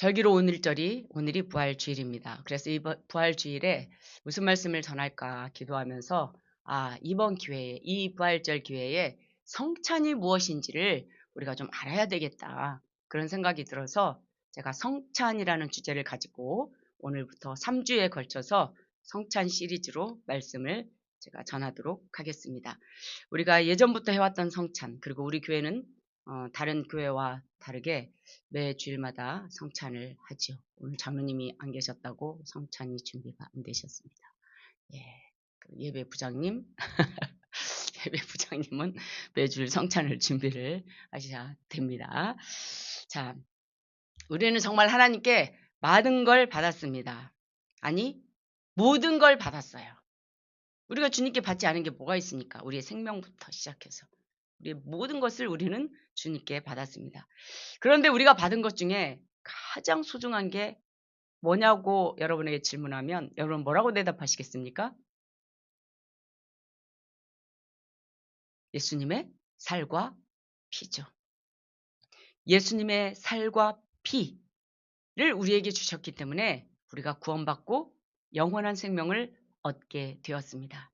절기로 오늘이 부활주일입니다. 그래서 이번 부활주일에 무슨 말씀을 전할까 기도하면서 이번 기회에 이 부활절 기회에 성찬이 무엇인지를 우리가 좀 알아야 되겠다. 그런 생각이 들어서 제가 성찬이라는 주제를 가지고 오늘부터 3주에 걸쳐서 성찬 시리즈로 말씀을 제가 전하도록 하겠습니다. 우리가 예전부터 해왔던 성찬, 그리고 우리 교회는 다른 교회와 다르게 매 주일마다 성찬을 하죠. 오늘 장로님이 안 계셨다고 성찬이 준비가 안 되셨습니다. 예, 예배 부장님, 예배 부장님은 매주일 성찬을 준비를 하셔야 됩니다. 자, 우리는 정말 하나님께 많은 걸 받았습니다. 아니, 모든 걸 받았어요. 우리가 주님께 받지 않은 게 뭐가 있습니까? 우리의 생명부터 시작해서. 우리의 모든 것을 우리는 주님께 받았습니다. 그런데 우리가 받은 것 중에 가장 소중한 게 뭐냐고 여러분에게 질문하면 여러분 뭐라고 대답하시겠습니까? 예수님의 살과 피죠. 예수님의 살과 피를 우리에게 주셨기 때문에 우리가 구원받고 영원한 생명을 얻게 되었습니다.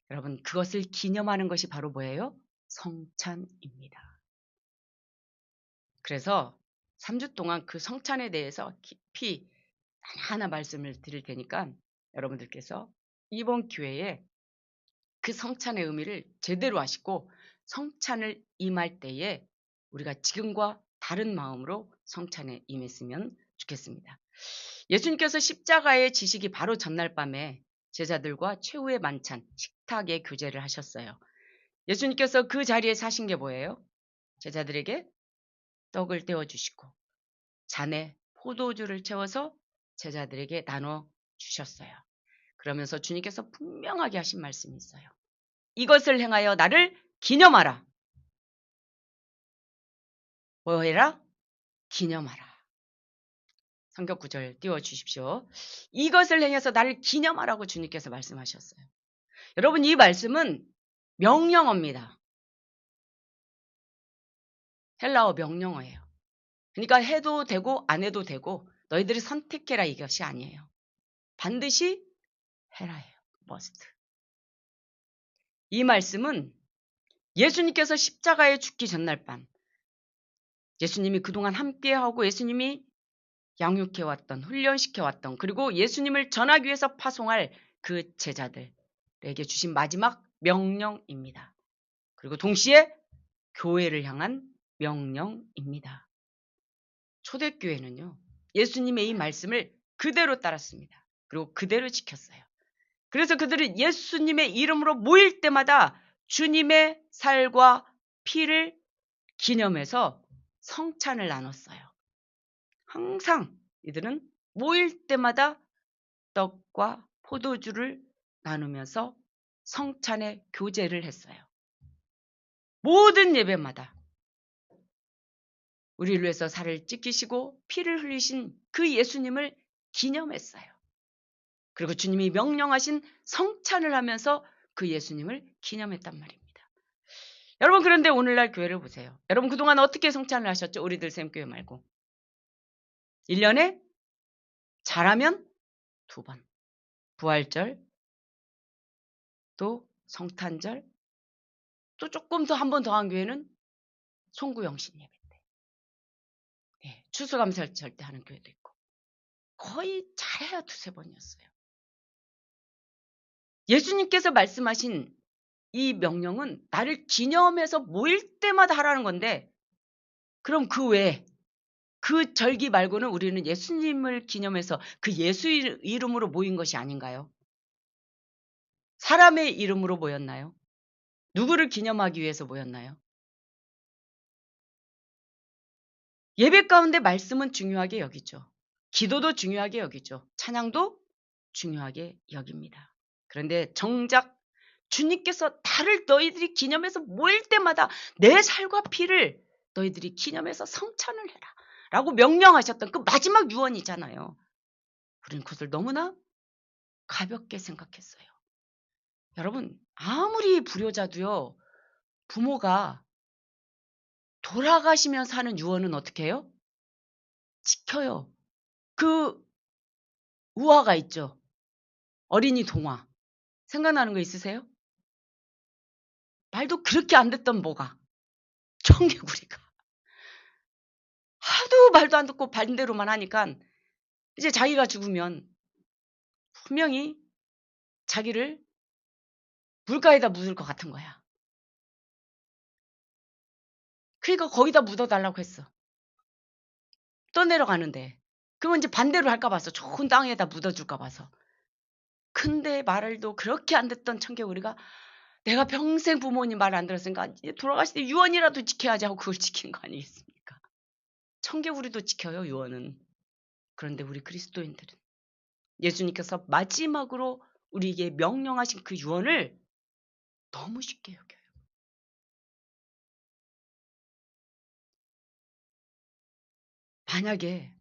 여러분, 그것을 기념하는 것이 바로 뭐예요? 성찬입니다. 그래서 3주 동안 그 성찬에 대해서 깊이 하나하나 말씀을 드릴 테니까 여러분들께서 이번 기회에 그 성찬의 의미를 제대로 아시고 성찬을 임할 때에 우리가 지금과 다른 마음으로 성찬에 임했으면 좋겠습니다. 예수님께서 십자가의 지식이 바로 전날 밤에 제자들과 최후의 만찬, 식탁에 교제를 하셨어요. 예수님께서 그 자리에 사신 게 뭐예요? 제자들에게 떡을 떼어주시고 잔에 포도주를 채워서 제자들에게 나눠 주셨어요. 그러면서 주님께서 분명하게 하신 말씀이 있어요. 이것을 행하여 나를 기념하라. 뭐 해라? 기념하라. 성경 구절 띄워주십시오. 이것을 행해서 나를 기념하라고 주님께서 말씀하셨어요. 여러분, 이 말씀은 명령어입니다. 헬라어 명령어예요. 그러니까 해도 되고 안 해도 되고 너희들이 선택해라 이것이 아니에요. 반드시 해라예요. must. 이 말씀은 예수님께서 십자가에 죽기 전날 밤 예수님이 그동안 함께하고 예수님이 양육해왔던 훈련시켜왔던 그리고 예수님을 전하기 위해서 파송할 그 제자들에게 주신 마지막 명령입니다. 그리고 동시에 교회를 향한 명령입니다. 초대교회는요. 예수님의 이 말씀을 그대로 따랐습니다. 그리고 그대로 지켰어요. 그래서 그들은 예수님의 이름으로 모일 때마다 주님의 살과 피를 기념해서 성찬을 나눴어요. 항상 이들은 모일 때마다 떡과 포도주를 나누면서 성찬의 교제를 했어요. 모든 예배마다 우리를 위해서 살을 찢기시고 피를 흘리신 그 예수님을 기념했어요. 그리고 주님이 명령하신 성찬을 하면서 그 예수님을 기념했단 말입니다. 여러분, 그런데 오늘날 교회를 보세요. 여러분, 그동안 어떻게 성찬을 하셨죠? 우리들 샘교회 말고. 1년에 잘하면 2번. 부활절, 또 성탄절, 또 조금 더 한 번 더 한 교회는 송구영신 예배 때. 네, 추수감사절 때 하는 교회도 있고. 거의 잘해야 2-3번이었어요. 예수님께서 말씀하신 이 명령은 나를 기념해서 모일 때마다 하라는 건데 그럼 그 외에 그 절기 말고는 우리는 예수님을 기념해서 그 예수 이름으로 모인 것이 아닌가요? 사람의 이름으로 모였나요? 누구를 기념하기 위해서 모였나요? 예배 가운데 말씀은 중요하게 여기죠. 기도도 중요하게 여기죠. 찬양도 중요하게 여깁니다. 그런데 정작 주님께서 나를 너희들이 기념해서 모일 때마다 내 살과 피를 너희들이 기념해서 성찬을 해라 라고 명령하셨던 그 마지막 유언이잖아요. 우리는 그것을 너무나 가볍게 생각했어요. 여러분, 아무리 불효자도요. 부모가 돌아가시면서 하는 유언은 어떻게 해요? 지켜요. 그 우화가 있죠. 어린이 동화. 생각나는 거 있으세요? 말도 그렇게 안 듣던 뭐가 청개구리가 하도 말도 안 듣고 반대로만 하니까 이제 자기가 죽으면 분명히 자기를 물가에다 묻을 것 같은 거야. 그러니까 거기다 묻어달라고 했어. 떠내려가는데. 그러면 이제 반대로 할까 봐서 좋은 땅에다 묻어줄까 봐서. 근데 말을도 그렇게 안 듣던 청개구리가 내가 평생 부모님 말 안 들었으니까 이제 돌아가실 때 유언이라도 지켜야지 하고 그걸 지킨 거 아니겠습니까? 청개구리도 지켜요, 유언은. 그런데 우리 그리스도인들은 예수님께서 마지막으로 우리에게 명령하신 그 유언을 너무 쉽게 여겨요. 만약에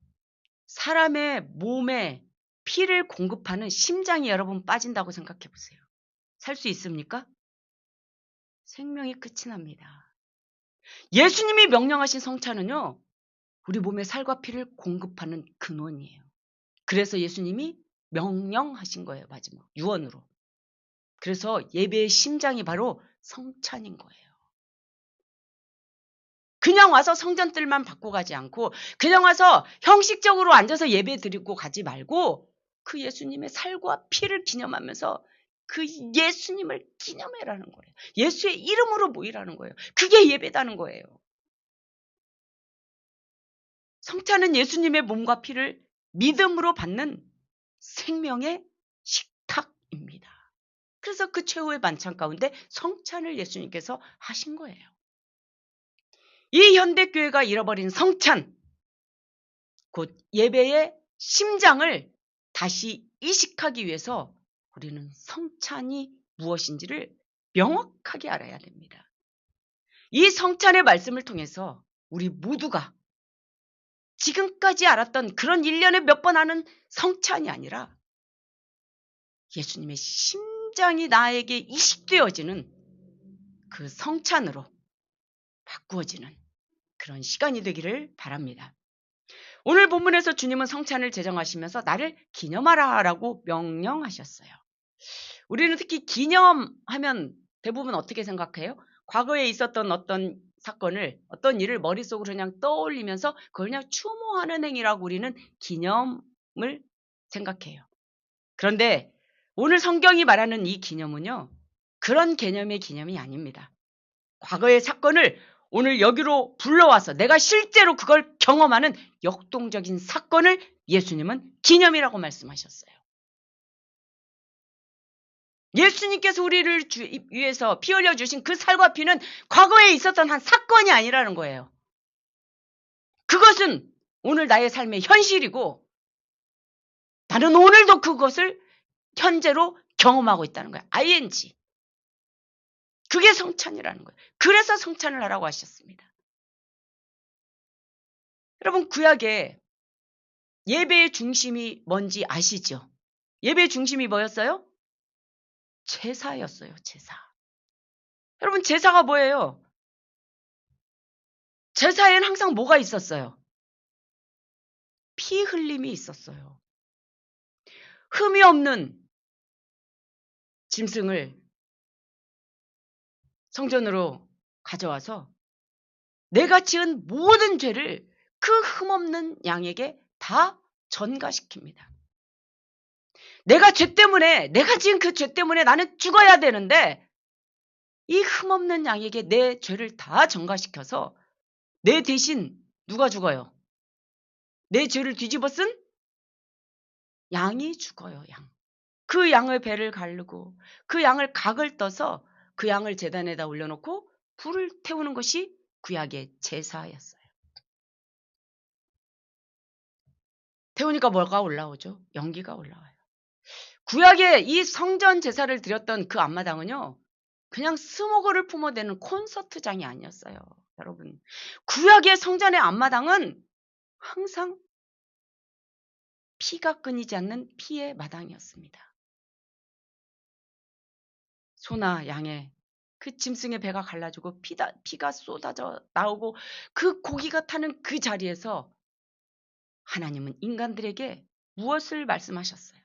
사람의 몸에 피를 공급하는 심장이 여러분 빠진다고 생각해 보세요. 살 수 있습니까? 생명이 끝이 납니다. 예수님이 명령하신 성찬은요, 우리 몸에 살과 피를 공급하는 근원이에요. 그래서 예수님이 명령하신 거예요, 마지막. 유언으로. 그래서 예배의 심장이 바로 성찬인 거예요. 그냥 와서 성전들만 받고 가지 않고 그냥 와서 형식적으로 앉아서 예배 드리고 가지 말고 그 예수님의 살과 피를 기념하면서 그 예수님을 기념해라는 거예요. 예수의 이름으로 모이라는 거예요. 그게 예배다는 거예요. 성찬은 예수님의 몸과 피를 믿음으로 받는 생명의 식탁입니다. 그래서 그 최후의 만찬 가운데 성찬을 예수님께서 하신 거예요. 이 현대교회가 잃어버린 성찬, 곧 예배의 심장을 다시 이식하기 위해서 우리는 성찬이 무엇인지를 명확하게 알아야 됩니다. 이 성찬의 말씀을 통해서 우리 모두가 지금까지 알았던 그런 1년에 몇 번 하는 성찬이 아니라 예수님의 심장이 나에게 이식되어지는 그 성찬으로 바꾸어지는 그런 시간이 되기를 바랍니다. 오늘 본문에서 주님은 성찬을 제정하시면서 나를 기념하라라고 명령하셨어요. 우리는 특히 기념하면 대부분 어떻게 생각해요? 과거에 있었던 어떤 사건을, 어떤 일을 머릿속으로 그냥 떠올리면서 그걸 그냥 추모하는 행위라고 우리는 기념을 생각해요. 그런데 오늘 성경이 말하는 이 기념은요, 그런 개념의 기념이 아닙니다. 과거의 사건을 오늘 여기로 불러와서 내가 실제로 그걸 경험하는 역동적인 사건을 예수님은 기념이라고 말씀하셨어요. 예수님께서 우리를 위해서 피 흘려 주신 그 살과 피는 과거에 있었던 한 사건이 아니라는 거예요. 그것은 오늘 나의 삶의 현실이고 나는 오늘도 그것을 현재로 경험하고 있다는 거예요. ing. 그게 성찬이라는 거예요. 그래서 성찬을 하라고 하셨습니다. 여러분, 구약에 예배의 중심이 뭔지 아시죠? 예배의 중심이 뭐였어요? 제사였어요. 제사. 여러분, 제사가 뭐예요? 제사에는 항상 뭐가 있었어요? 피 흘림이 있었어요. 흠이 없는 짐승을 성전으로 가져와서 내가 지은 모든 죄를 그 흠없는 양에게 다 전가시킵니다. 내가 지은 그 죄 때문에 나는 죽어야 되는데 이 흠없는 양에게 내 죄를 다 전가시켜서 내 대신 누가 죽어요? 내 죄를 뒤집어 쓴 양이 죽어요. 양. 그 양의 배를 가르고 그 양을 각을 떠서 그 양을 제단에다 올려놓고 불을 태우는 것이 구약의 제사였어요. 태우니까 뭐가 올라오죠? 연기가 올라와요. 구약에 이 성전 제사를 드렸던 그 앞마당은요, 그냥 스모그를 뿜어대는 콘서트장이 아니었어요. 여러분, 구약의 성전의 앞마당은 항상 피가 끊이지 않는 피의 마당이었습니다. 소나 양의 그 짐승의 배가 갈라지고 피가 쏟아져 나오고 그 고기가 타는 그 자리에서 하나님은 인간들에게 무엇을 말씀하셨어요?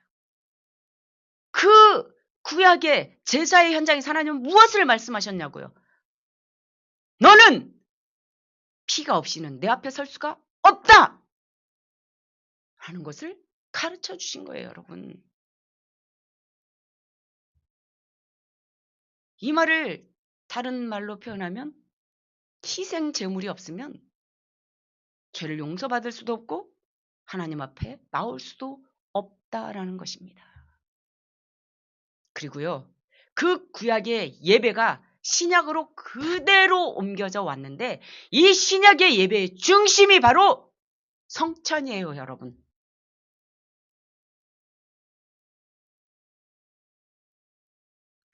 그 구약의 제사의 현장에서 하나님은 무엇을 말씀하셨냐고요? 너는 피가 없이는 내 앞에 설 수가 없다! 하는 것을 가르쳐 주신 거예요, 여러분. 이 말을 다른 말로 표현하면 희생 제물이 없으면 죄를 용서받을 수도 없고 하나님 앞에 나올 수도 없다라는 것입니다. 그리고요, 그 구약의 예배가 신약으로 그대로 옮겨져 왔는데 이 신약의 예배의 중심이 바로 성찬이에요, 여러분.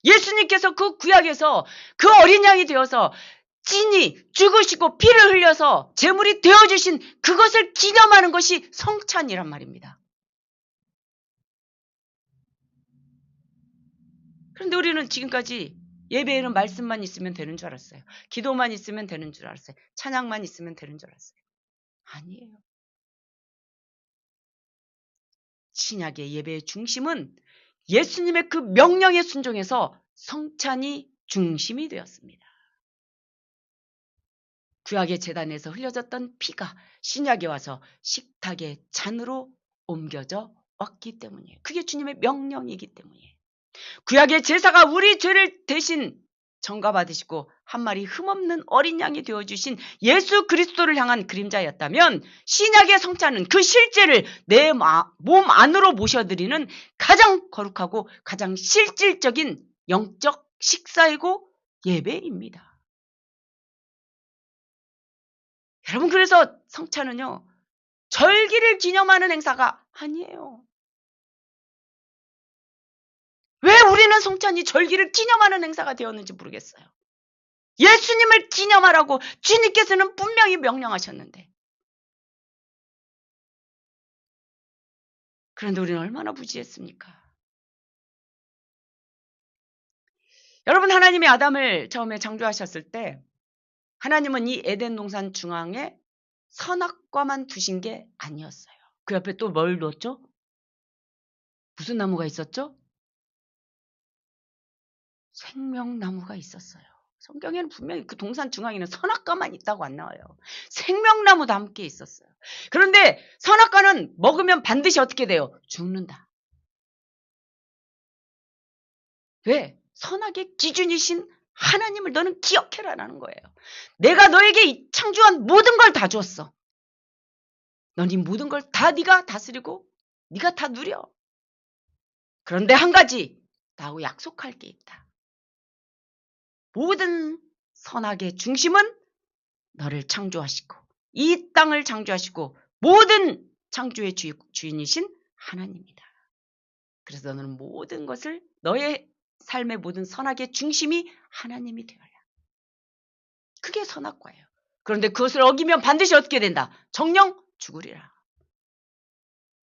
예수님께서 그 구약에서 그 어린 양이 되어서 찐이 죽으시고 피를 흘려서 제물이 되어주신 그것을 기념하는 것이 성찬이란 말입니다. 그런데 우리는 지금까지 예배에는 말씀만 있으면 되는 줄 알았어요. 기도만 있으면 되는 줄 알았어요. 찬양만 있으면 되는 줄 알았어요. 아니에요. 신약의 예배의 중심은 예수님의 그 명령에 순종해서 성찬이 중심이 되었습니다. 구약의 제단에서 흘려졌던 피가 신약에 와서 식탁의 잔으로 옮겨져 왔기 때문이에요. 그게 주님의 명령이기 때문이에요. 구약의 제사가 우리 죄를 대신 전가받으시고 한 마리 흠없는 어린 양이 되어주신 예수 그리스도를 향한 그림자였다면 신약의 성찬은 그 실제를 내 몸 안으로 모셔드리는 가장 거룩하고 가장 실질적인 영적 식사이고 예배입니다. 여러분, 그래서 성찬은요, 절기를 기념하는 행사가 아니에요. 왜 우리는 성찬이 절기를 기념하는 행사가 되었는지 모르겠어요. 예수님을 기념하라고 주님께서는 분명히 명령하셨는데. 그런데 우리는 얼마나 부지했습니까? 여러분, 하나님이 아담을 처음에 창조하셨을 때 하나님은 이 에덴 동산 중앙에 선악과만 두신 게 아니었어요. 그 옆에 또 뭘 놓았죠? 무슨 나무가 있었죠? 생명나무가 있었어요. 성경에는 분명히 그 동산 중앙에는 선악과만 있다고 안 나와요. 생명나무도 함께 있었어요. 그런데 선악과는 먹으면 반드시 어떻게 돼요? 죽는다. 왜? 선악의 기준이신 하나님을 너는 기억해라라는 거예요. 내가 너에게 창조한 모든 걸 다 줬어. 넌 이 모든 걸 다 네가 다스리고 네가 다 누려. 그런데 한 가지 나하고 약속할 게 있다. 모든 선악의 중심은 너를 창조하시고 이 땅을 창조하시고 모든 창조의 주인이신 하나님이다. 그래서 너는 모든 것을 너의 삶의 모든 선악의 중심이 하나님이 되어라. 그게 선악과예요. 그런데 그것을 어기면 반드시 어떻게 된다? 정령 죽으리라.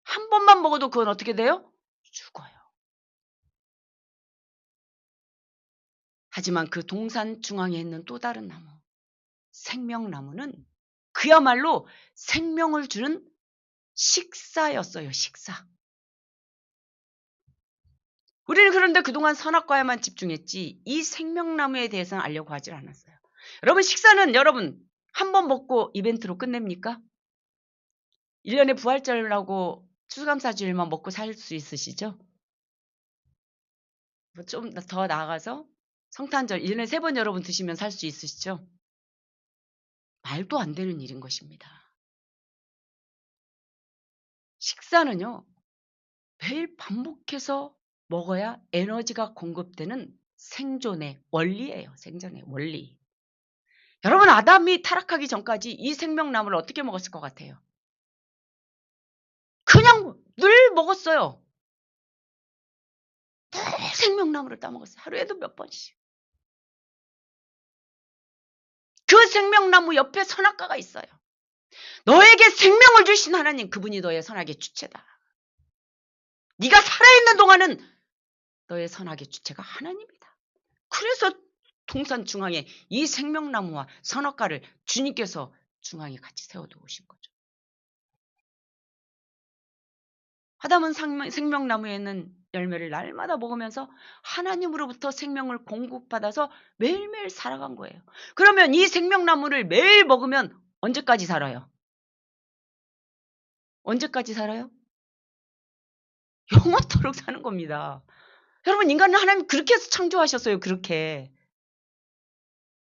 한 번만 먹어도 그건 어떻게 돼요? 죽어요. 하지만 그 동산 중앙에 있는 또 다른 나무, 생명나무는 그야말로 생명을 주는 식사였어요. 식사. 우리는 그런데 그동안 선악과에만 집중했지 이 생명나무에 대해서는 알려고 하질 않았어요. 여러분, 식사는 여러분 한 번 먹고 이벤트로 끝냅니까? 1년에 부활절하고 추수감사주일만 먹고 살 수 있으시죠? 좀 더 나아가서 성탄절 1년에 3번 여러분 드시면 살 수 있으시죠? 말도 안 되는 일인 것입니다. 식사는요, 매일 반복해서 먹어야 에너지가 공급되는 생존의 원리예요. 생존의 원리. 여러분, 아담이 타락하기 전까지 이 생명나무를 어떻게 먹었을 것 같아요? 그냥 늘 먹었어요. 늘 생명나무를 따먹었어요. 하루에도 몇 번씩. 그 생명나무 옆에 선악과가 있어요. 너에게 생명을 주신 하나님, 그분이 너의 선악의 주체다. 네가 살아있는 동안은 너의 선악의 주체가 하나님이다. 그래서 동산 중앙에 이 생명나무와 선악과를 주님께서 중앙에 같이 세워두신 거죠. 아담은 생명나무에 있는 열매를 날마다 먹으면서 하나님으로부터 생명을 공급받아서 매일매일 살아간 거예요. 그러면 이 생명나무를 매일 먹으면 언제까지 살아요? 언제까지 살아요? 영원토록 사는 겁니다. 여러분, 인간은 하나님 그렇게 해서 창조하셨어요. 그렇게.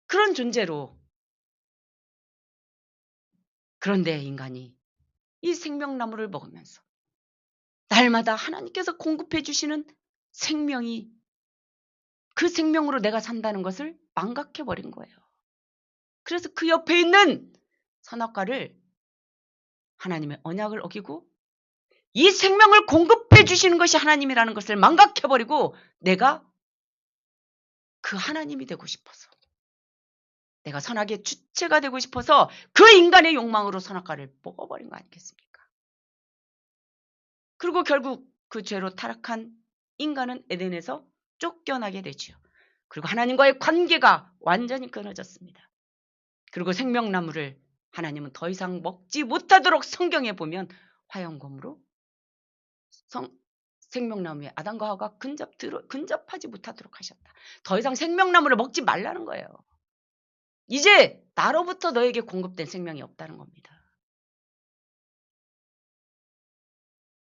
그런 존재로. 그런데 인간이 이 생명나무를 먹으면서 날마다 하나님께서 공급해 주시는 생명이 그 생명으로 내가 산다는 것을 망각해 버린 거예요. 그래서 그 옆에 있는 선악과를 하나님의 언약을 어기고 이 생명을 공급해 주시는 것이 하나님이라는 것을 망각해 버리고 내가 그 하나님이 되고 싶어서 내가 선악의 주체가 되고 싶어서 그 인간의 욕망으로 선악과를 먹어버린 거 아니겠습니까? 그리고 결국 그 죄로 타락한 인간은 에덴에서 쫓겨나게 되지요. 그리고 하나님과의 관계가 완전히 끊어졌습니다. 그리고 생명나무를 하나님은 더 이상 먹지 못하도록 성경에 보면 화영검으로 생명나무에 아담과 하와가 근접하지 못하도록 하셨다. 더 이상 생명나무를 먹지 말라는 거예요. 이제 나로부터 너에게 공급된 생명이 없다는 겁니다.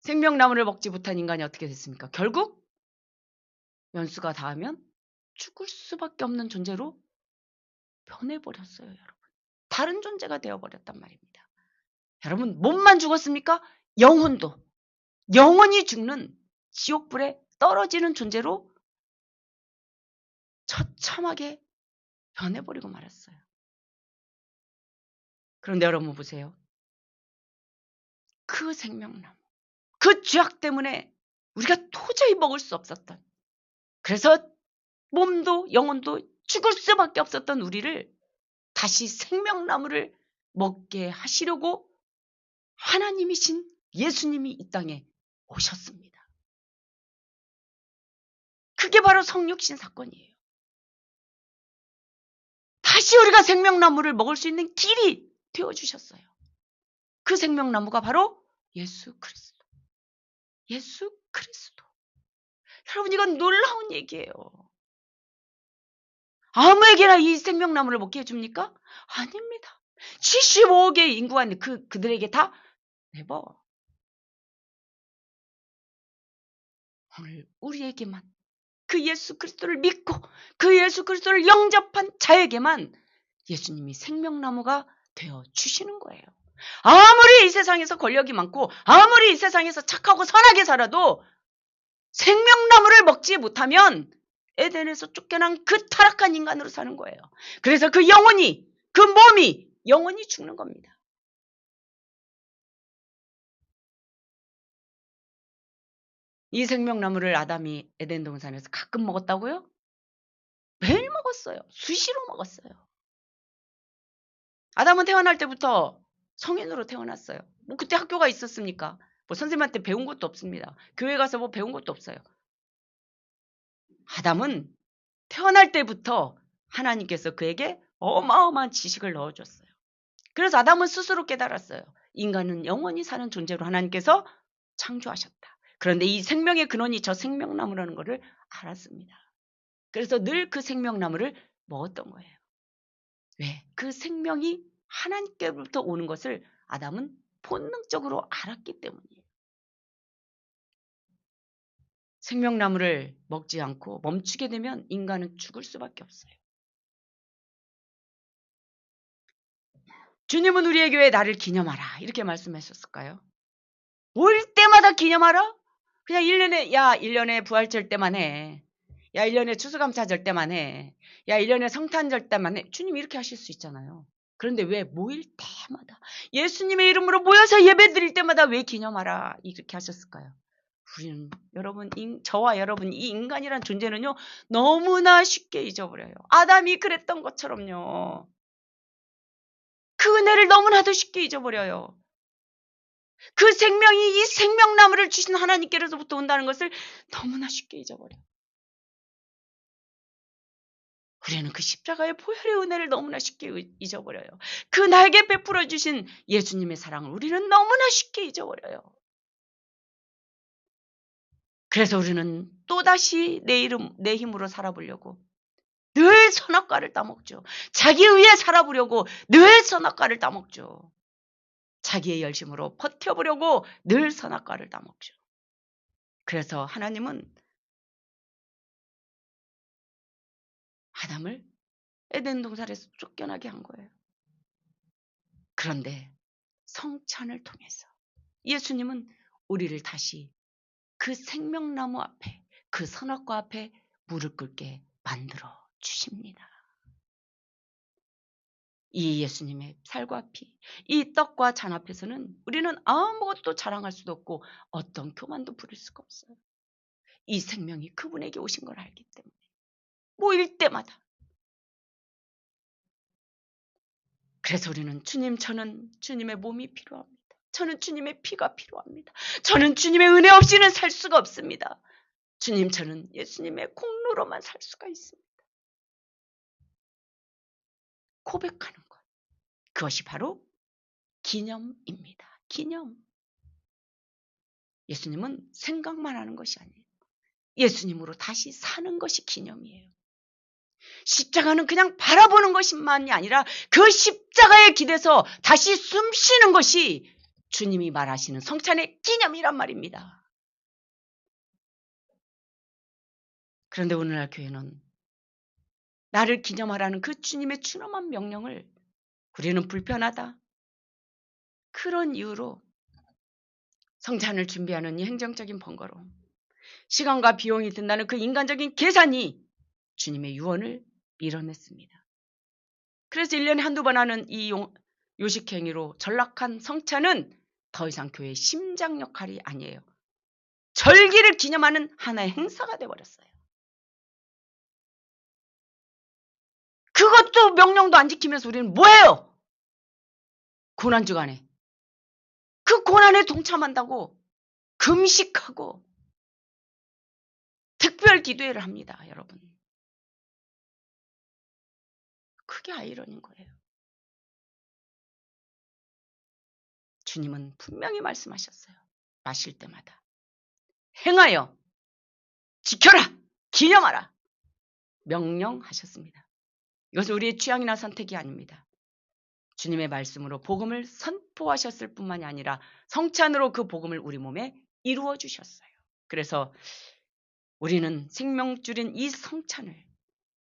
생명나무를 먹지 못한 인간이 어떻게 됐습니까? 결국 연수가 닿으면 죽을 수밖에 없는 존재로 변해버렸어요, 여러분. 다른 존재가 되어버렸단 말입니다. 여러분, 몸만 죽었습니까? 영혼도 영원히 죽는 지옥불에 떨어지는 존재로 처참하게 변해버리고 말았어요. 그런데 여러분 보세요. 그 생명나무, 그 죄악 때문에 우리가 도저히 먹을 수 없었던, 그래서 몸도 영혼도 죽을 수밖에 없었던 우리를 다시 생명나무를 먹게 하시려고 하나님이신 예수님이 이 땅에 오셨습니다. 그게 바로 성육신 사건이에요. 다시 우리가 생명나무를 먹을 수 있는 길이 되어주셨어요. 그 생명나무가 바로 예수 그리스도. 예수 그리스도. 여러분, 이건 놀라운 얘기예요. 아무에게나 이 생명나무를 먹게 해줍니까? 아닙니다. 75억의 인구가 있는데 그들에게 다 never. 오늘 우리에게만 그 예수 그리스도를 믿고 그 예수 그리스도를 영접한 자에게만 예수님이 생명나무가 되어 주시는 거예요. 아무리 이 세상에서 권력이 많고 아무리 이 세상에서 착하고 선하게 살아도 생명나무를 먹지 못하면 에덴에서 쫓겨난 그 타락한 인간으로 사는 거예요. 그래서 그 영혼이, 그 몸이 영원히 죽는 겁니다. 이 생명나무를 아담이 에덴 동산에서 가끔 먹었다고요? 매일 먹었어요. 수시로 먹었어요. 아담은 태어날 때부터 성인으로 태어났어요. 뭐 그때 학교가 있었습니까? 뭐 선생님한테 배운 것도 없습니다. 교회 가서 뭐 배운 것도 없어요. 아담은 태어날 때부터 하나님께서 그에게 어마어마한 지식을 넣어줬어요. 그래서 아담은 스스로 깨달았어요. 인간은 영원히 사는 존재로 하나님께서 창조하셨다. 그런데 이 생명의 근원이 저 생명나무라는 것을 알았습니다. 그래서 늘 그 생명나무를 먹었던 거예요. 왜? 그 생명이 하나님께로부터 오는 것을 아담은 본능적으로 알았기 때문이에요. 생명나무를 먹지 않고 멈추게 되면 인간은 죽을 수밖에 없어요. 주님은 우리에게 왜 나를 기념하라 이렇게 말씀하셨을까요? 올 때마다 기념하라? 그냥 1년에 부활절 때만 해. 야, 1년에 추수감사절 때만 해. 야, 1년에 성탄절 때만 해. 주님 이렇게 하실 수 있잖아요. 그런데 왜 모일 때마다 예수님의 이름으로 모여서 예배드릴 때마다 왜 기념하라 이렇게 하셨을까요? 우리는 여러분, 저와 여러분 이 인간이란 존재는요 너무나 쉽게 잊어버려요. 아담이 그랬던 것처럼요. 그 은혜를 너무나도 쉽게 잊어버려요. 그 생명이 이 생명나무를 주신 하나님께로부터 온다는 것을 너무나 쉽게 잊어버려요. 우리는 그 십자가의 보혈의 은혜를 너무나 쉽게 잊어버려요. 그 나에게 베풀어 주신 예수님의 사랑을 우리는 너무나 쉽게 잊어버려요. 그래서 우리는 또다시 내 힘으로 살아보려고 늘 선악과를 따먹죠. 자기 의에 살아보려고 늘 선악과를 따먹죠. 자기의 열심으로 버텨보려고 늘 선악과를 따먹죠. 그래서 하나님은 아담을 에덴 동산에서 쫓겨나게 한 거예요. 그런데 성찬을 통해서 예수님은 우리를 다시 그 생명나무 앞에, 그 선악과 앞에 무릎 꿇게 만들어 주십니다. 이 예수님의 살과 피, 이 떡과 잔 앞에서는 우리는 아무것도 자랑할 수도 없고 어떤 교만도 부릴 수가 없어요. 이 생명이 그분에게 오신 걸 알기 때문에 모일 때마다. 그래서 우리는 주님, 저는 주님의 몸이 필요합니다. 저는 주님의 피가 필요합니다. 저는 주님의 은혜 없이는 살 수가 없습니다. 주님, 저는 예수님의 공로로만 살 수가 있습니다. 고백하는 것. 그것이 바로 기념입니다. 기념. 예수님은 생각만 하는 것이 아니에요. 예수님으로 다시 사는 것이 기념이에요. 십자가는 그냥 바라보는 것만이 아니라 그 십자가에 기대서 다시 숨 쉬는 것이 주님이 말하시는 성찬의 기념이란 말입니다. 그런데 오늘날 교회는 나를 기념하라는 그 주님의 준엄한 명령을 우리는 불편하다. 그런 이유로 성찬을 준비하는 이 행정적인 번거로움, 시간과 비용이 든다는 그 인간적인 계산이 주님의 유언을 밀어냈습니다. 그래서 1년에 한두 번 하는 이 요식행위로 전락한 성찬은 더 이상 교회의 심장 역할이 아니에요. 절기를 기념하는 하나의 행사가 되어버렸어요. 그것도 명령도 안 지키면서 우리는 뭐해요? 고난주간에. 그 고난에 동참한다고 금식하고 특별 기도회를 합니다. 여러분. 그게 아이러니인 거예요. 주님은 분명히 말씀하셨어요. 마실 때마다. 행하여 지켜라! 기념하라! 명령하셨습니다. 이것은 우리의 취향이나 선택이 아닙니다. 주님의 말씀으로 복음을 선포하셨을 뿐만이 아니라 성찬으로 그 복음을 우리 몸에 이루어 주셨어요. 그래서 우리는 생명줄인 이 성찬을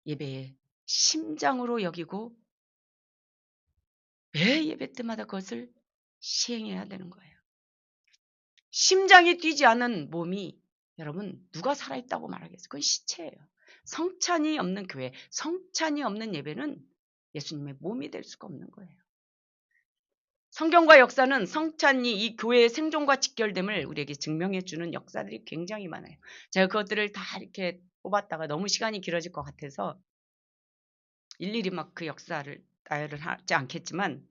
예배의 심장으로 여기고 매 예배 때마다 그것을 시행해야 되는 거예요. 심장이 뛰지 않은 몸이 여러분 누가 살아있다고 말하겠어요? 그건 시체예요. 성찬이 없는 교회, 성찬이 없는 예배는 예수님의 몸이 될 수가 없는 거예요. 성경과 역사는 성찬이 이 교회의 생존과 직결됨을 우리에게 증명해 주는 역사들이 굉장히 많아요. 제가 그것들을 다 이렇게 뽑았다가 너무 시간이 길어질 것 같아서 일일이 막 그 역사를 나열을 하지 않겠지만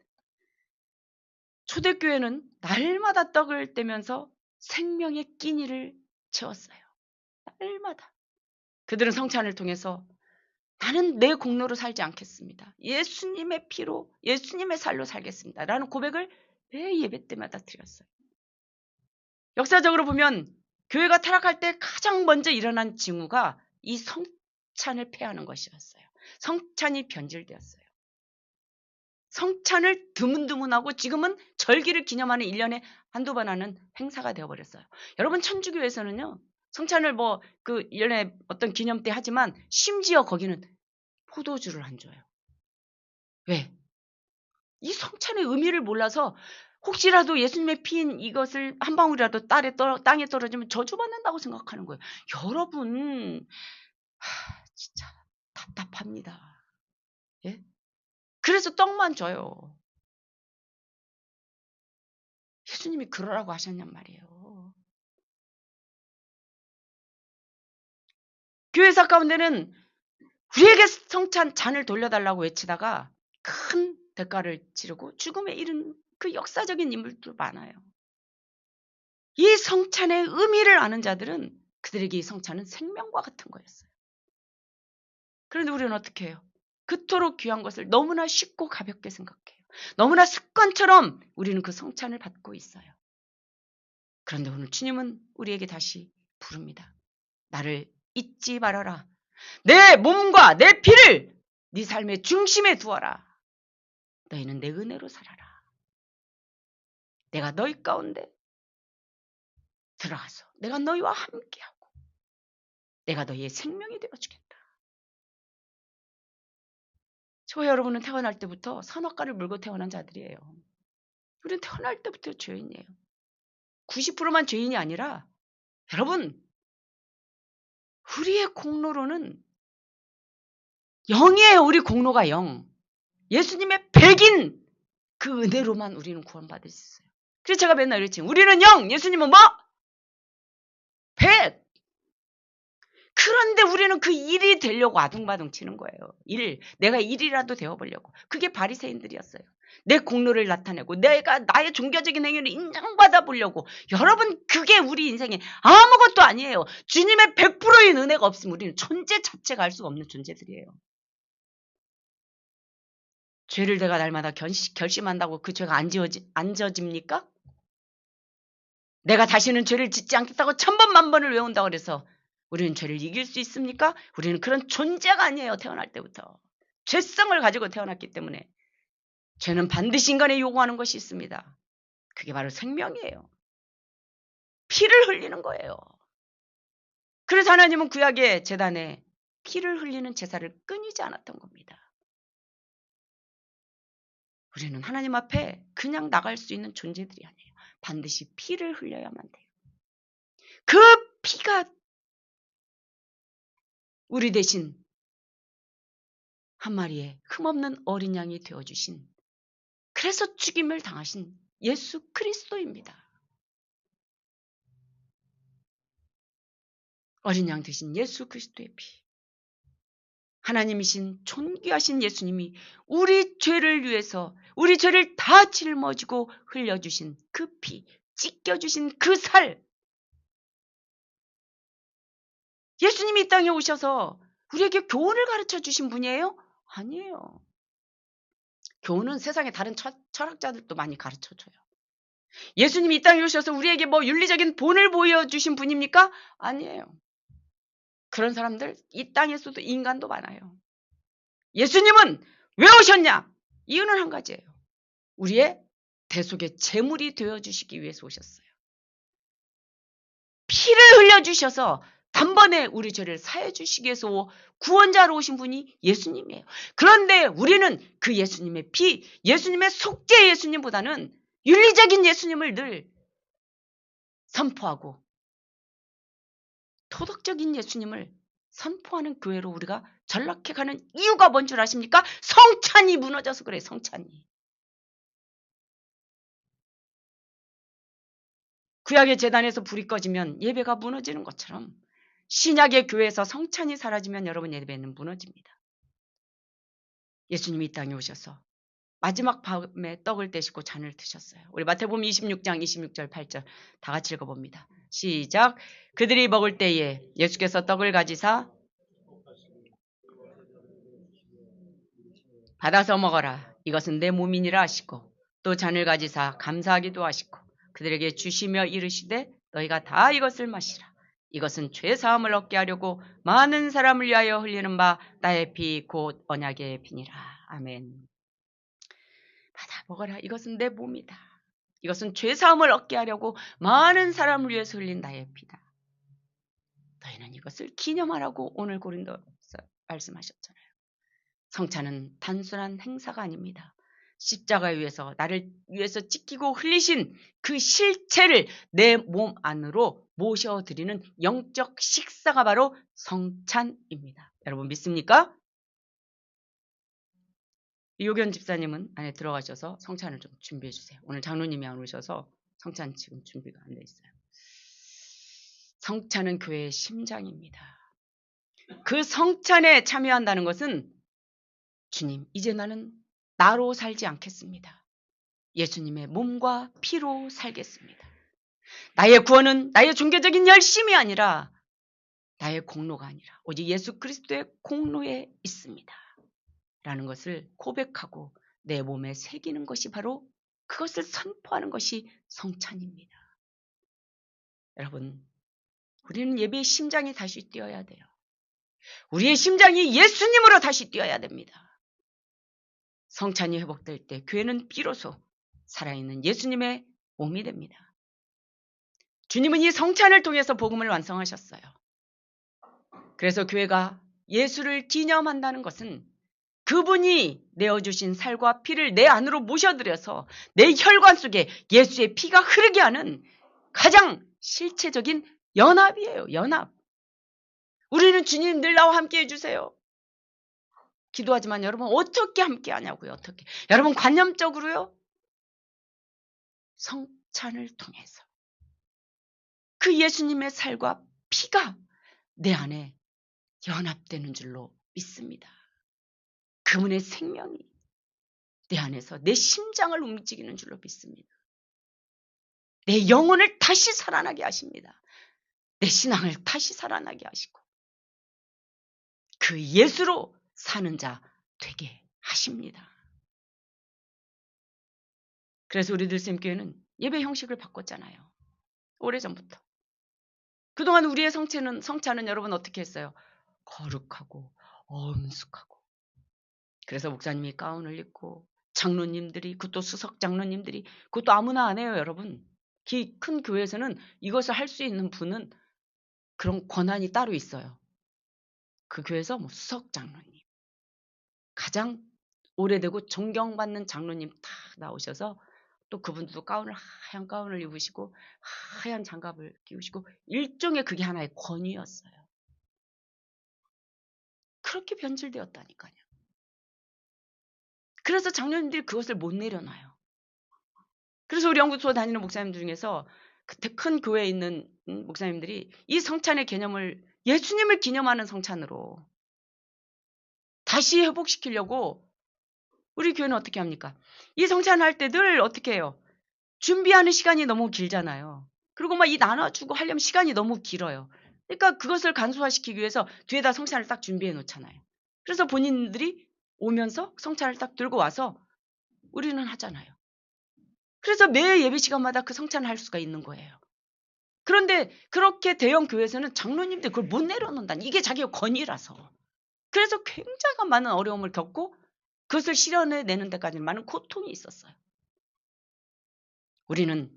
초대교회는 날마다 떡을 떼면서 생명의 끼니를 채웠어요. 날마다. 그들은 성찬을 통해서 나는 내 공로로 살지 않겠습니다. 예수님의 피로, 예수님의 살로 살겠습니다. 라는 고백을 매 예배 때마다 드렸어요. 역사적으로 보면 교회가 타락할 때 가장 먼저 일어난 징후가 이 성찬을 폐하는 것이었어요. 성찬이 변질되었어요. 성찬을 드문드문하고 지금은 절기를 기념하는 1년에 한두 번 하는 행사가 되어버렸어요. 여러분 천주교에서는요. 성찬을 그 1년에 어떤 기념 때 하지만 심지어 거기는 포도주를 안 줘요. 왜? 이 성찬의 의미를 몰라서 혹시라도 예수님의 피인 이것을 한 방울이라도 땅에 떨어지면 저주받는다고 생각하는 거예요. 여러분 진짜 답답합니다. 예? 그래서 떡만 줘요. 예수님이 그러라고 하셨냔 말이에요. 교회사 가운데는 우리에게 성찬 잔을 돌려달라고 외치다가 큰 대가를 치르고 죽음에 이른 그 역사적인 인물도 많아요. 이 성찬의 의미를 아는 자들은 그들에게 이 성찬은 생명과 같은 거였어요. 그런데 우리는 어떻게 해요? 그토록 귀한 것을 너무나 쉽고 가볍게 생각해요. 너무나 습관처럼 우리는 그 성찬을 받고 있어요. 그런데 오늘 주님은 우리에게 다시 부릅니다. 나를 잊지 말아라. 내 몸과 내 피를 네 삶의 중심에 두어라. 너희는 내 은혜로 살아라. 내가 너희 가운데 들어가서 내가 너희와 함께하고 내가 너희의 생명이 되어주겠다. 저와 여러분은 태어날 때부터 선악과를 물고 태어난 자들이에요. 우리는 태어날 때부터 죄인이에요. 90%만 죄인이 아니라 여러분 우리의 공로로는 0이에요. 우리 공로가 0. 예수님의 100인 그 은혜로만 우리는 구원받을 수 있어요. 그래서 제가 맨날 이랬지. 우리는 0, 예수님은 뭐? 100. 그런데 우리는 그 1이 되려고 아둥바둥 치는 거예요. 1. 내가 1이라도 되어보려고. 그게 바리새인들이었어요. 내 공로를 나타내고 내가 나의 종교적인 행위를 인정받아 보려고. 여러분 그게 우리 인생에 아무것도 아니에요. 주님의 100%의 은혜가 없으면 우리는 존재 자체가 알 수가 없는 존재들이에요. 죄를 내가 날마다 결심한다고 그 죄가 안 지워집니까? 내가 다시는 죄를 짓지 않겠다고 1000번 만번을 외운다고 그래서 우리는 죄를 이길 수 있습니까? 우리는 그런 존재가 아니에요. 태어날 때부터. 죄성을 가지고 태어났기 때문에 죄는 반드시 인간에 요구하는 것이 있습니다. 그게 바로 생명이에요. 피를 흘리는 거예요. 그래서 하나님은 구약의 제단에 피를 흘리는 제사를 끊이지 않았던 겁니다. 우리는 하나님 앞에 그냥 나갈 수 있는 존재들이 아니에요. 반드시 피를 흘려야만 돼요. 그 피가 우리 대신 한 마리의 흠없는 어린 양이 되어주신, 그래서 죽임을 당하신 예수 그리스도입니다. 어린 양 되신 예수 그리스도의 피. 하나님이신 존귀하신 예수님이 우리 죄를 위해서 우리 죄를 다 짊어지고 흘려주신 그 피, 찢겨주신 그 살. 예수님이 이 땅에 오셔서 우리에게 교훈을 가르쳐 주신 분이에요? 아니에요. 교훈은 세상의 다른 철학자들도 많이 가르쳐줘요. 예수님이 이 땅에 오셔서 우리에게 뭐 윤리적인 본을 보여주신 분입니까? 아니에요. 그런 사람들 이 땅에서도 인간도 많아요. 예수님은 왜 오셨냐? 이유는 한 가지예요. 우리의 대속의 제물이 되어주시기 위해서 오셨어요. 피를 흘려주셔서 단번에 우리 죄를 사해 주시기 위해서 구원자로 오신 분이 예수님이에요. 그런데 우리는 그 예수님의 피, 예수님의 속죄 예수님보다는 윤리적인 예수님을 늘 선포하고 도덕적인 예수님을 선포하는 교회로 우리가 전락해가는 이유가 뭔 줄 아십니까? 성찬이 무너져서 그래요. 성찬이. 구약의 제단에서 불이 꺼지면 예배가 무너지는 것처럼 신약의 교회에서 성찬이 사라지면 여러분 예배는 무너집니다. 예수님이 이 땅에 오셔서 마지막 밤에 떡을 떼시고 잔을 드셨어요. 우리 마태복음 26장 26절 8절 다 같이 읽어봅니다. 시작. 그들이 먹을 때에 예수께서 떡을 가지사 받아서 먹어라. 이것은 내 몸이니라 하시고 또 잔을 가지사 감사하기도 하시고 그들에게 주시며 이르시되 너희가 다 이것을 마시라. 이것은 죄사함을 얻게 하려고 많은 사람을 위하여 흘리는 바 나의 피 곧 언약의 피니라. 아멘. 받아 먹어라. 이것은 내 몸이다. 이것은 죄사함을 얻게 하려고 많은 사람을 위해서 흘린 나의 피다. 너희는 이것을 기념하라고 오늘 고린도서 말씀하셨잖아요. 성찬은 단순한 행사가 아닙니다. 십자가에 위해서 나를 위해서 찢기고 흘리신 그 실체를 내 몸 안으로 모셔드리는 영적 식사가 바로 성찬입니다. 여러분 믿습니까? 이호견 집사님은 안에 들어가셔서 성찬을 좀 준비해 주세요. 오늘 장로님이 안 오셔서 성찬 지금 준비가 안 돼 있어요. 성찬은 교회의 심장입니다. 그 성찬에 참여한다는 것은 주님, 이제 나는 나로 살지 않겠습니다. 예수님의 몸과 피로 살겠습니다. 나의 구원은 나의 종교적인 열심이 아니라 나의 공로가 아니라 오직 예수 그리스도의 공로에 있습니다. 라는 것을 고백하고 내 몸에 새기는 것이 바로 그것을 선포하는 것이 성찬입니다. 여러분, 우리는 예배의 심장이 다시 뛰어야 돼요. 우리의 심장이 예수님으로 다시 뛰어야 됩니다. 성찬이 회복될 때 교회는 비로소 살아있는 예수님의 몸이 됩니다. 주님은 이 성찬을 통해서 복음을 완성하셨어요. 그래서 교회가 예수를 기념한다는 것은 그분이 내어주신 살과 피를 내 안으로 모셔들여서 내 혈관 속에 예수의 피가 흐르게 하는 가장 실체적인 연합이에요. 연합. 우리는 주님 늘 나와 함께 해주세요. 기도하지만 여러분 어떻게 함께 하냐고요. 어떻게. 여러분 관념적으로요. 성찬을 통해서 그 예수님의 살과 피가 내 안에 연합되는 줄로 믿습니다. 그분의 생명이 내 안에서 내 심장을 움직이는 줄로 믿습니다. 내 영혼을 다시 살아나게 하십니다. 내 신앙을 다시 살아나게 하시고 그 예수로 사는 자 되게 하십니다. 그래서 우리 들샘교회는 예배 형식을 바꿨잖아요. 오래전부터. 그동안 우리의 성찬은 여러분 어떻게 했어요? 거룩하고 엄숙하고. 그래서 목사님이 가운을 입고 장로님들이 그것도 수석 장로님들이 그것도 아무나 안 해요. 여러분. 큰 교회에서는 이것을 할 수 있는 분은 그런 권한이 따로 있어요. 그 교회에서 뭐 수석 장로님 가장 오래되고 존경받는 장로님 다 나오셔서 또 그분들도 하얀 가운을 입으시고 하얀 장갑을 끼우시고 일종의 그게 하나의 권위였어요. 그렇게 변질되었다니까요. 그래서 장로님들이 그것을 못 내려놔요. 그래서 우리 연구소 다니는 목사님들 중에서 그때 큰 교회에 있는 목사님들이 이 성찬의 개념을 예수님을 기념하는 성찬으로 다시 회복시키려고 우리 교회는 어떻게 합니까? 이 성찬을 할 때 늘 어떻게 해요? 준비하는 시간이 너무 길잖아요. 그리고 막 이 나눠주고 하려면 시간이 너무 길어요. 그러니까 그것을 간소화시키기 위해서 뒤에다 성찬을 딱 준비해 놓잖아요. 그래서 본인들이 오면서 성찬을 딱 들고 와서 우리는 하잖아요. 그래서 매 예배 시간마다 그 성찬을 할 수가 있는 거예요. 그런데 그렇게 대형 교회에서는 장로님들 그걸 못 내려놓는다니. 이게 자기의 권위라서. 그래서 굉장히 많은 어려움을 겪고 그것을 실현해내는 데까지 많은 고통이 있었어요. 우리는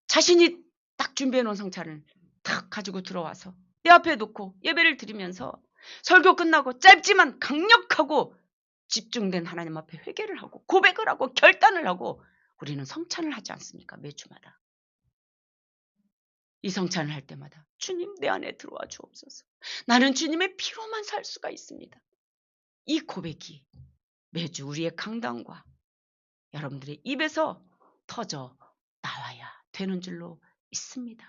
자신이 딱 준비해놓은 성찬을 딱 가지고 들어와서 내 앞에 놓고 예배를 드리면서 설교 끝나고 짧지만 강력하고 집중된 하나님 앞에 회개를 하고 고백을 하고 결단을 하고 우리는 성찬을 하지 않습니까? 매주마다. 이 성찬을 할 때마다 주님 내 안에 들어와 주옵소서. 나는 주님의 피로만 살 수가 있습니다. 이 고백이 매주 우리의 강단과 여러분들의 입에서 터져 나와야 되는 줄로 믿습니다.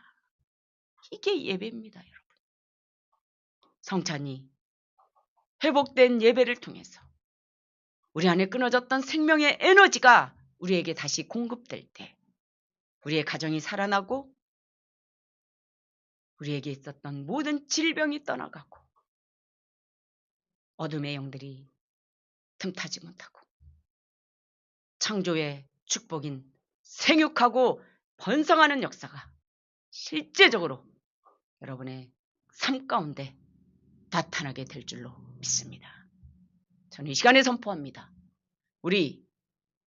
이게 예배입니다, 여러분. 성찬이 회복된 예배를 통해서 우리 안에 끊어졌던 생명의 에너지가 우리에게 다시 공급될 때 우리의 가정이 살아나고 우리에게 있었던 모든 질병이 떠나가고 어둠의 영들이 틈타지 못하고 창조의 축복인 생육하고 번성하는 역사가 실제적으로 여러분의 삶 가운데 나타나게 될 줄로 믿습니다. 저는 이 시간에 선포합니다. 우리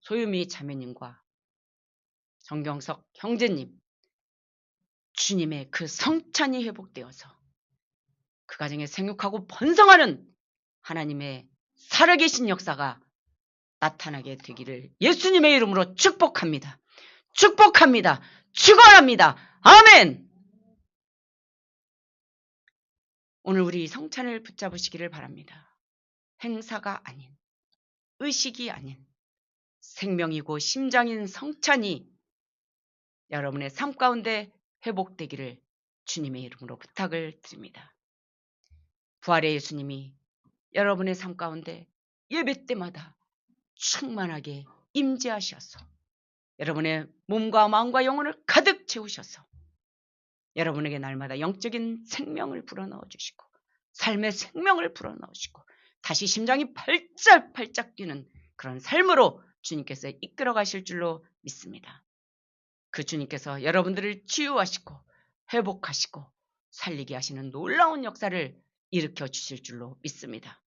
소유미 자매님과 정경석 형제님 주님의 그 성찬이 회복되어서 그 가정에 생육하고 번성하는 하나님의 살아계신 역사가 나타나게 되기를 예수님의 이름으로 축복합니다. 축복합니다. 축원합니다. 아멘. 오늘 우리 성찬을 붙잡으시기를 바랍니다. 행사가 아닌 의식이 아닌 생명이고 심장인 성찬이 여러분의 삶 가운데 회복되기를 주님의 이름으로 부탁을 드립니다. 부활의 예수님이 여러분의 삶 가운데 예배 때마다 충만하게 임재하셔서 여러분의 몸과 마음과 영혼을 가득 채우셔서 여러분에게 날마다 영적인 생명을 불어넣어 주시고 삶의 생명을 불어넣으시고 다시 심장이 팔짝팔짝 뛰는 그런 삶으로 주님께서 이끌어 가실 줄로 믿습니다. 그 주님께서 여러분들을 치유하시고 회복하시고 살리게 하시는 놀라운 역사를 일으켜 주실 줄로 믿습니다.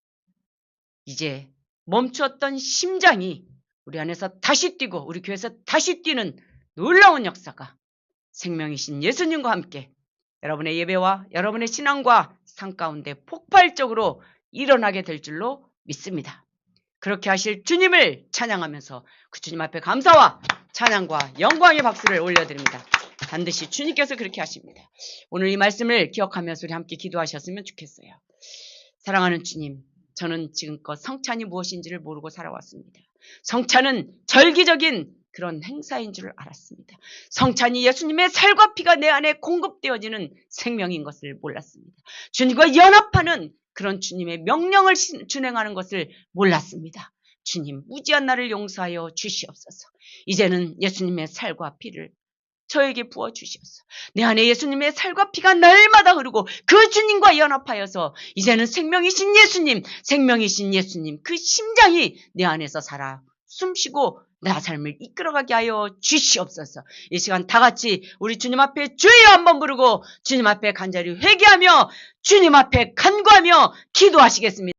이제 멈추었던 심장이 우리 안에서 다시 뛰고 우리 교회에서 다시 뛰는 놀라운 역사가 생명이신 예수님과 함께 여러분의 예배와 여러분의 신앙과 삶 가운데 폭발적으로 일어나게 될 줄로 믿습니다. 그렇게 하실 주님을 찬양하면서 그 주님 앞에 감사와 찬양과 영광의 박수를 올려드립니다. 반드시 주님께서 그렇게 하십니다. 오늘 이 말씀을 기억하면서 우리 함께 기도하셨으면 좋겠어요. 사랑하는 주님, 저는 지금껏 성찬이 무엇인지를 모르고 살아왔습니다. 성찬은 절기적인 그런 행사인 줄 알았습니다. 성찬이 예수님의 살과 피가 내 안에 공급되어지는 생명인 것을 몰랐습니다. 주님과 연합하는 그런 주님의 명령을 준행하는 것을 몰랐습니다. 주님, 무지한 나를 용서하여 주시옵소서. 이제는 예수님의 살과 피를 저에게 부어주시옵소서. 내 안에 예수님의 살과 피가 날마다 흐르고 그 주님과 연합하여서 이제는 생명이신 예수님, 그 심장이 내 안에서 살아 숨쉬고 나 삶을 이끌어가게 하여 주시옵소서. 이 시간 다 같이 우리 주님 앞에 주여 한번 부르고 주님 앞에 간절히 회개하며 주님 앞에 간구하며 기도하시겠습니다.